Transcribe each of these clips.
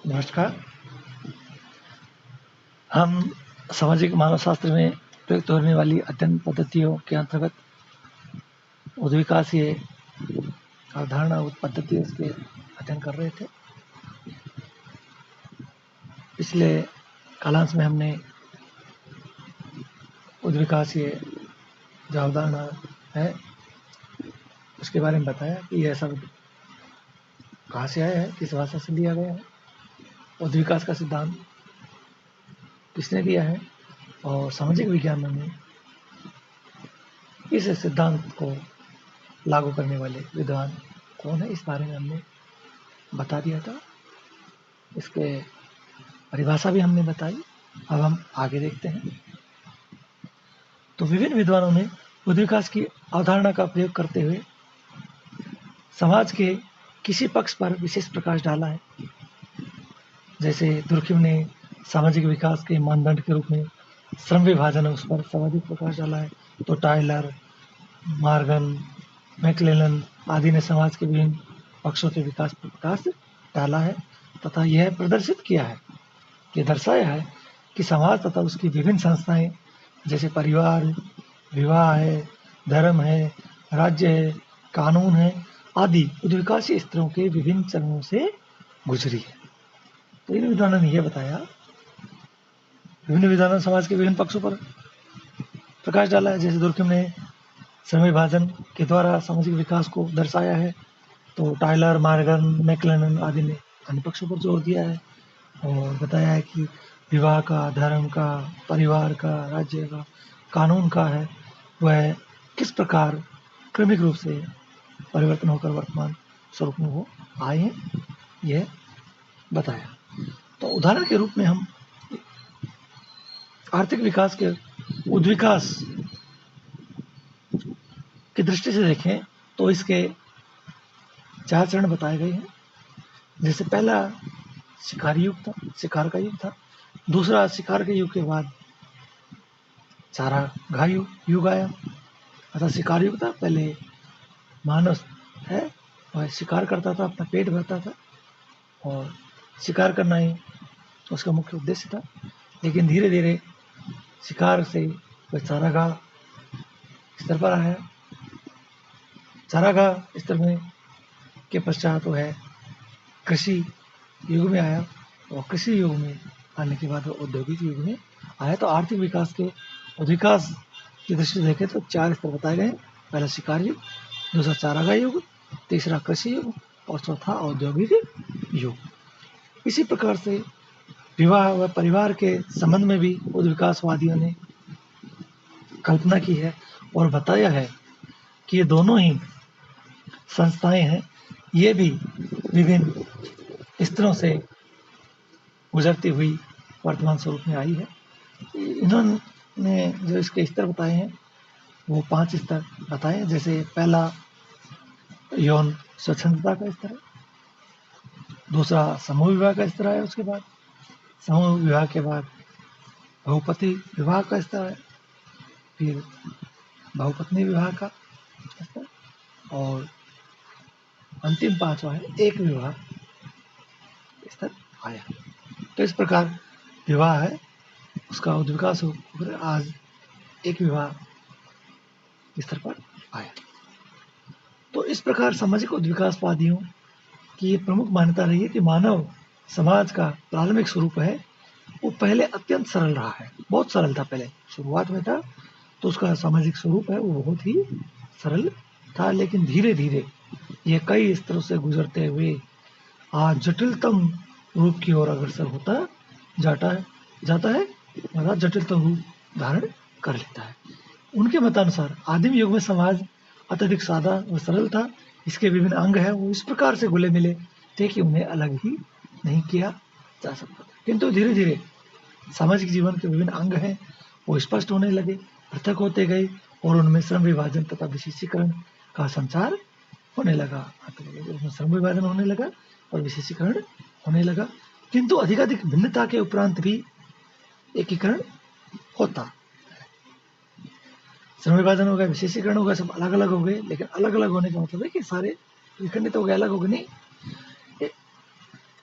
नमस्कार। हम सामाजिक मानव शास्त्र में प्रयुक्त होने वाली अध्ययन पद्धतियों के अंतर्गत उद्विकासीय अवधारणा पद्धति उसके अध्ययन कर रहे थे। पिछले कालांश में हमने उद्विकासीय जो अवधारणा है उसके बारे में बताया कि यह सब कहाँ से आया है, किस भाषा से लिया गया है, उद्विकास का सिद्धांत किसने दिया है और सामाजिक विज्ञान में इस सिद्धांत को लागू करने वाले विद्वान कौन है, इस बारे में हमने बता दिया था। इसके परिभाषा भी हमने बताई। अब हम आगे देखते हैं। तो विभिन्न विद्वानों ने उद्विकास की अवधारणा का प्रयोग करते हुए समाज के किसी पक्ष पर विशेष प्रकाश डाला है। जैसे दुर्खिम ने सामाजिक विकास के मानदंड के रूप में श्रम विभाजन, उस पर सर्वाधिक प्रकाश डाला है। तो टायलर, मॉर्गन, मैक्लेलन आदि ने समाज के विभिन्न पक्षों के विकास पर प्रकाश डाला है तथा यह प्रदर्शित किया है कि दर्शाया है कि समाज तथा उसकी विभिन्न संस्थाएं जैसे परिवार, विवाह है, धर्म है, राज्य है, कानून है आदि उद्विकासीय स्तरों के विभिन्न चरणों से गुजरी है। तो इन विद्वानों ने यह बताया, विभिन्न विद्वानों ने समाज के विभिन्न पक्षों पर प्रकाश डाला है। जैसे दुर्खिम ने श्रम विभाजन के द्वारा सामाजिक विकास को दर्शाया है, तो टायलर, मॉर्गन, मैक्लेलन आदि ने अन्य पक्षों पर जोर दिया है और बताया है कि विवाह का, धर्म का, परिवार का, राज्य का, कानून का है वह किस प्रकार क्रमिक रूप से परिवर्तन होकर वर्तमान स्वरूप में वो आए हैं, यह बताया। तो उदाहरण के रूप में हम आर्थिक विकास के उद्विकास की दृष्टि से देखें तो इसके 4 चरण बताए गए हैं। जैसे पहला शिकार युग था, शिकार का युग था। दूसरा शिकार के युग के बाद चारागाह युग आया, अर्थात शिकार युग था। पहले मानव है वह शिकार करता था, अपना पेट भरता था और शिकार करना ही उसका मुख्य उद्देश्य था। लेकिन धीरे धीरे शिकार से वह चारागाह स्तर पर आया। चारागाह स्तर में के पश्चात वह कृषि युग में आया और कृषि युग में आने के बाद औद्योगिक युग में आया। तो आर्थिक विकास के उद्विकास की दृष्टि से देखें तो 4 स्तर बताए गए। पहला शिकार युग, दूसरा चारागाह युग, तीसरा कृषि युग और चौथा औद्योगिक युग। इसी प्रकार से विवाह व परिवार के संबंध में भी उद्विकासवादियों ने कल्पना की है और बताया है कि ये दोनों ही संस्थाएं हैं, ये भी विभिन्न स्तरों से गुजरती हुई वर्तमान स्वरूप में आई है। इन्होंने जो इसके स्तर बताए हैं वो 5 स्तर बताए। जैसे पहला यौन स्वच्छंदता का स्तर है, दूसरा समूह विवाह का स्तर है, उसके बाद समूह विवाह के बाद बहुपति विवाह का स्तर है, फिर बहुपत्नी विवाह का स्तर और अंतिम 5वां है एक विवाह स्तर आया। तो इस प्रकार विवाह है उसका उद्विकास होकर आज एक विवाह स्तर पर आया। तो इस प्रकार सामाजिक उद्विकासवादियों की ये प्रमुख मान्यता रही है कि मानव समाज का प्राथमिक स्वरूप है वो पहले अत्यंत सरल रहा है। बहुत सरल था, पहले शुरुआत में था तो उसका सामाजिक स्वरूप है वो बहुत ही सरल था। लेकिन धीरे धीरे ये कई स्तरों से गुजरते हुए आज जटिलतम रूप की ओर अग्रसर होता जाता है अर्थात जटिलतम रूप धारण कर लेता है। उनके मतानुसार आदिम युग में समाज अत्यधिक सादा व सरल था। इसके विभिन्न अंग हैं वो इस प्रकार से घुले मिले थे कि उन्हें अलग ही नहीं किया जा सकता। किंतु धीरे धीरे सामाजिक जीवन के विभिन्न अंग हैं वो स्पष्ट होने लगे, पृथक होते गए और उनमें श्रम विभाजन तथा विशेषीकरण का संचार होने लगा। उसमें श्रम विभाजन होने लगा और विशेषीकरण होने लगा, किंतु अधिकाधिक भिन्नता के उपरांत भी एकीकरण होता। श्रम विभाजन हो गया, विशेषीकरण हो गया, सब अलग अलग हो गए, लेकिन अलग अलग होने का मतलब है कि सारे विखंडित हो गए, अलग हो गए नहीं,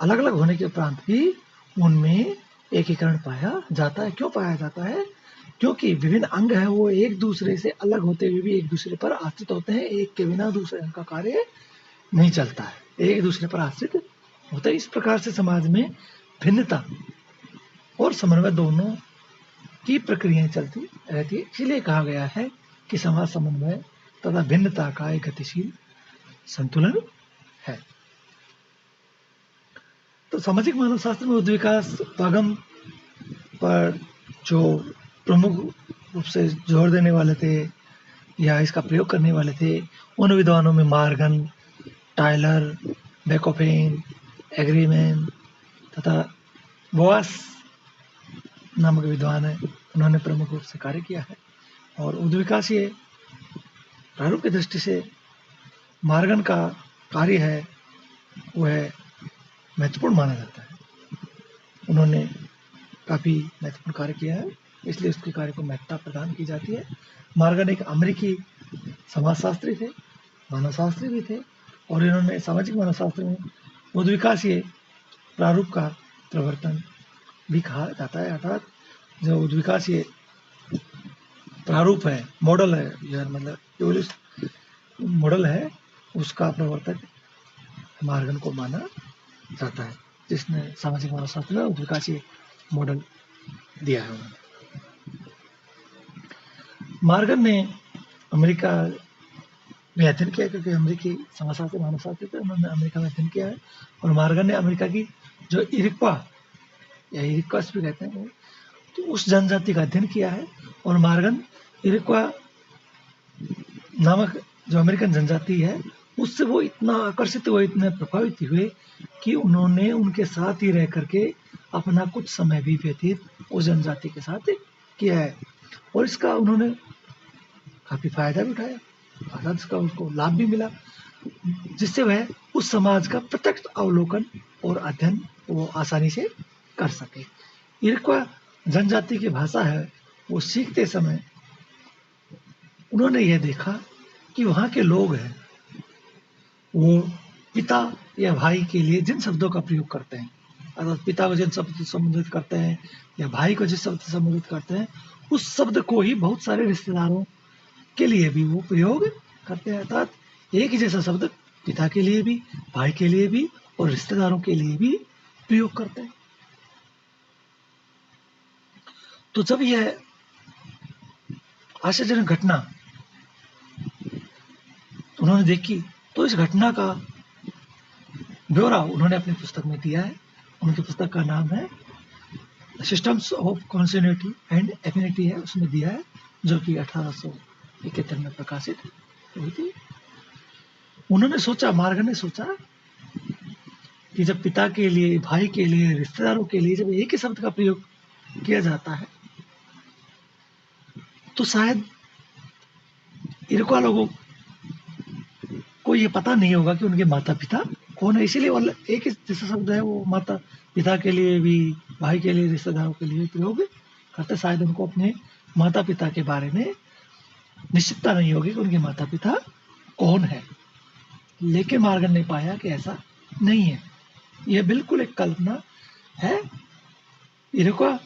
अलग अलग होने के उपरांत भी उनमें एकीकरण पाया जाता है। क्यों पाया जाता है? क्योंकि विभिन्न अंग है वो एक दूसरे से अलग होते हुए भी एक दूसरे पर आश्रित होते हैं। एक के बिना दूसरे अंग का कार्य नहीं चलता है, एक दूसरे पर आश्रित होते हैं। इस प्रकार से समाज में भिन्नता और समन्वय दोनों की प्रक्रियाएं चलती रहती है। इसलिए कहा गया है कि समाज समन्वय तथा भिन्नता का एक गतिशील संतुलन है। तो सामाजिक मानव शास्त्र में बुद्धि विकास उपागम पर जो प्रमुख रूप से जोर देने वाले थे या इसका प्रयोग करने वाले थे, उन विद्वानों में मार्गन, टायलर, बेकोफेन, एग्रीमैन तथा बोआस नामक विद्वान है। उन्होंने प्रमुख रूप से कार्य किया है। और उद्विकासीय प्रारूप की दृष्टि से मार्गन का कार्य है वह महत्वपूर्ण माना जाता है। उन्होंने काफ़ी महत्वपूर्ण कार्य किया है, इसलिए उसके कार्य को महत्ता प्रदान की जाती है। मार्गन एक अमेरिकी समाजशास्त्री थे, मानवशास्त्री भी थे, और इन्होंने सामाजिक मानवशास्त्र में उद्विकासीय प्रारूप का प्रवर्तन भी कहा जाता है। अर्थात जो उद्विकासीय प्रारूप है, मॉडल है, या मतलब इवोल्यूशन मॉडल है, उसका प्रवर्तक मार्गन को माना जाता है, जिसने सामाजिक मानवशास्त्र में उद्विकासीय मॉडल दिया है। मार्गन ने अमेरिका में अध्ययन किया, क्योंकि अमेरिकी समाजशास्त्री मानवशास्त्री थे, उन्होंने अमेरिका में अध्ययन किया है। और मार्गन ने अमेरिका की जो इरिक्वा या इरिक्वास भी कहते हैं, तो उस जनजाति का अध्ययन किया है। और मार्गन इरिक्वा नामक जो अमेरिकन जनजाति है उससे वो इतना आकर्षित हुए, इतने प्रभावित हुए कि उन्होंने उनके साथ ही रह करके अपना कुछ समय भी व्यतीत उस जनजाति के साथ किया है। और इसका उन्होंने काफ़ी फायदा भी उठाया, अर्थात इसका उनको लाभ भी मिला, जिससे वह उस समाज का प्रत्यक्ष अवलोकन और अध्ययन वो आसानी से कर सके। इरक्वा जनजाति की भाषा है, वो सीखते समय उन्होंने यह देखा कि वहाँ के लोग हैं वो पिता या भाई के लिए जिन शब्दों का प्रयोग करते हैं, अर्थात पिता को जिन शब्द से संबोधित करते हैं या भाई को जिस शब्द से संबोधित करते हैं, उस शब्द को ही बहुत सारे रिश्तेदारों के लिए भी वो प्रयोग करते हैं। अर्थात एक ही जैसा शब्द पिता के लिए भी, भाई के लिए भी और रिश्तेदारों के लिए भी प्रयोग करते हैं। तो जब यह आश्चर्यजनक घटना उन्होंने देखी, तो इस घटना का ब्यौरा उन्होंने अपनी पुस्तक में दिया है। उनकी पुस्तक का नाम है सिस्टम्स ऑफ कॉन्सोनेटी एंड एफिनिटी है, उसमें दिया है, जो कि 1871 में प्रकाशित हुई थी। उन्होंने सोचा, मार्गन ने सोचा कि जब पिता के लिए, भाई के लिए, रिश्तेदारों के लिए जब एक ही शब्द का प्रयोग किया जाता है, तो शायद इरक्वा लोगों को ये पता नहीं होगा कि उनके माता पिता कौन है। इसीलिए वो एक ही जैसा शब्द है, वो माता पिता के लिए भी, भाई के लिए, रिश्तेदारों के लिए प्रयोग करते। शायद उनको अपने माता पिता के बारे में निश्चितता नहीं होगी कि उनके माता पिता कौन है। लेकिन मार्गन ने पाया कि ऐसा नहीं है, यह बिल्कुल एक कल्पना है। इरक्वा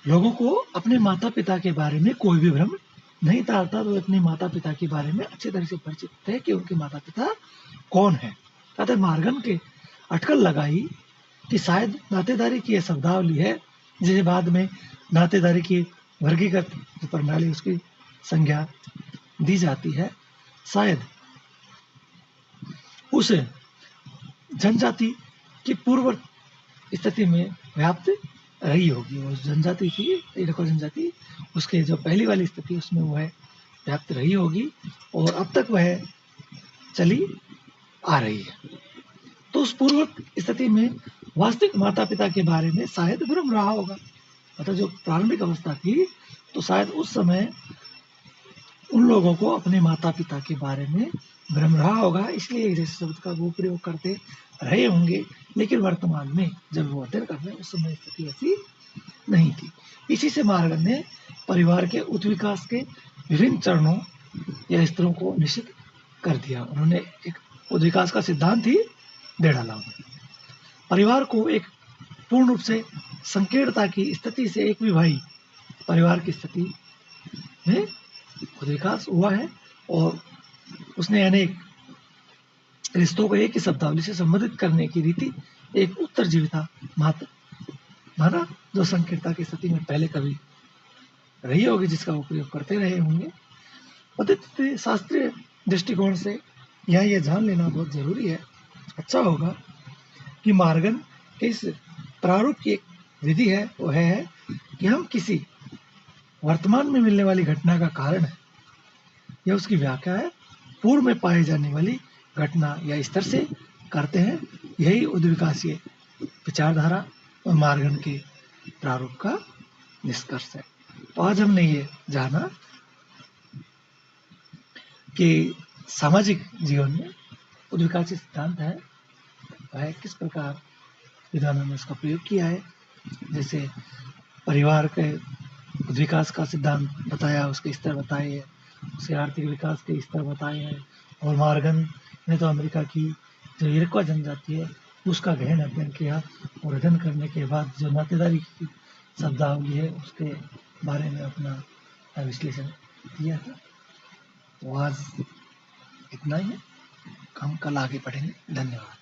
लोगों को अपने माता पिता के बारे में कोई भी भ्रम नहीं था, अर्थात वो अपने माता पिता के बारे में अच्छी तरह से परिचित थे कि उनके माता पिता कौन है। अतः मार्गन के अटकल लगाई कि शायद नातेदारी की यह शब्दावली है, जिसे बाद में नातेदारी की वर्गीकृत प्रणाली उसकी संज्ञा दी जाती है, शायद उस जनजाति की पूर्व स्थिति में व्याप्त रही होगी। वो जनजाति थी, इरक्वा जनजाति, उसके जो पहली वाली स्थिति उसमें वह व्याप्त रही होगी और अब तक वह चली आ रही है। तो उस पूर्व स्थिति में वास्तविक माता पिता के बारे में शायद भ्रम रहा होगा, मतलब जो प्रारंभिक अवस्था थी, तो शायद उस समय उन लोगों को अपने माता पिता के बारे में भ्रम रहा होगा, इसलिए जैसे शब्द का वो प्रयोग करते रहे होंगे। लेकिन वर्तमान में जब वो अध्ययन कर रहे हैं, उस समय स्थिति ऐसी नहीं थी। इसी से मार्गन ने परिवार के उत्विकास के विभिन्न चरणों या स्तरों को निश्चित कर दिया। उन्होंने एक उत्विकास का सिद्धांत ही दे डाला। परिवार को एक पूर्ण रूप से संकीर्णता की स्थिति से एक विभाई परिवार की स्थिति में विकास हुआ है और उसने अनेक रिश्तों को एक ही शब्दावली से संबोधित करने की रीति एक उत्तरजीविता मात्र माना, जो संकीर्णता की स्थिति में पहले कभी रही होगी, जिसका उपयोग करते रहे होंगे। पद्धति शास्त्रीय दृष्टिकोण से यहाँ यह जान लेना बहुत जरूरी है, अच्छा होगा कि मार्गन के इस प्रारूप की एक विधि है, वो है कि हम किसी वर्तमान में मिलने वाली घटना का कारण है या उसकी व्याख्या है पूर्व में पाए जाने वाली घटना या स्तर से करते हैं। यही उद्विकासीय विचारधारा और मार्गन के प्रारूप का निष्कर्ष है। तो आज हमने ये जाना कि सामाजिक जीवन में उद्विकासीय सिद्धांत है, वह किस प्रकार विधानों में उसका प्रयोग किया है। जैसे परिवार के विकास का सिद्धांत बताया, उसके स्तर बताए हैं, उसके आर्थिक विकास के स्तर बताए हैं, और मार्गन ने तो अमेरिका की जो इरक्वा जनजाति है उसका गहन अध्ययन किया और अध्ययन करने के बाद जो नातेदारी की शब्दावली है उसके बारे में अपना विश्लेषण किया है। तो आज इतना ही है, हम कल आगे बढ़ेंगे। धन्यवाद।